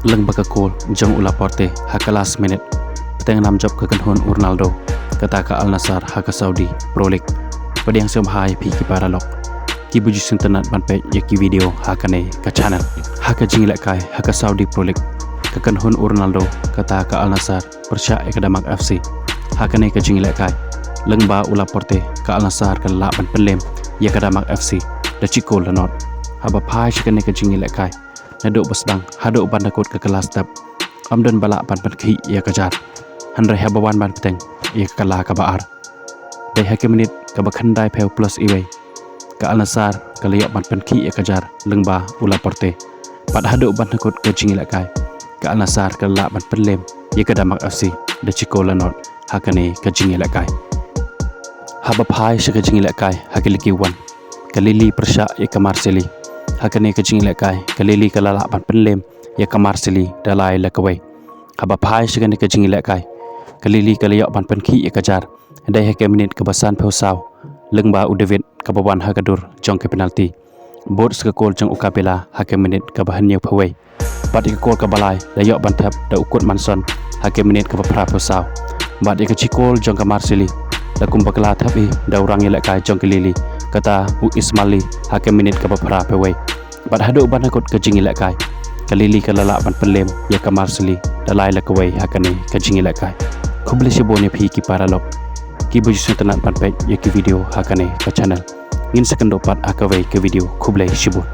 leng bakakol jong ula porte haka last minute peteng nam job ke kanhon Ronaldo kata ka Al Nassr haka Saudi Pro League pada yang semhai pi ki paralok ki buju internet ban pe ya ki video haka ne ka channel haka jingilak kai haka Saudi Pro League ke kanhon Ronaldo kata ka Al Nassr persya Akadamak FC haka ne ka jingilak kai leng ba ula porte ka Al Nassr ka la ban penlem ya Akadamak FC da cikol lanot haba phai shikane ka jingilak kai naduk basdang haduk bandakot ke kelas tab amdan balak ban penki ia kejar handrai habawan ban peteng ia kalah ka baar dai hakim menit ka bakhandai peu plus iwe ka Al Nassr ka liok ban penki ia kejar lengba ula porte pad haduk bandakot ke jingilak kai ka Al Nassr ka la ban penlem ia Akadamak FC da chikolanot hakane ka jingilak kai haba phai shika jingilak kai hakiliki wan kalili persya ia ka Marseille hakane ka jingilak kai kalili ka lala ban penlem ya ka Marseille dalai la kawai haba phai shigane ka jingilak kai kalili ka liok ban penki ya kajar dai hakim menit ka basan phosau lengba u David ka bawan hagadur jong ke penalti bot ska kol jong ukabela hakim menit ka bahannya phawai bat ka kol ka balai layok ban thap da ukut manson hakim menit ka bapra phosau bat ka cikol jong ka Marseille da kumbakla thapi da urang yelak kai jong kalili kata u Ismaili hakim menit ka bapra phawai bat haduk ban hakot ka jingilak kai kalili ka lala ban penlem ya ka Marseille dalai la kawai hakane ka jingilak kai khubli sibone phi ki paralok ki buju suntanat ban pe ya ki video hakane ka channel ngin second pat akawai ke video khublai sibon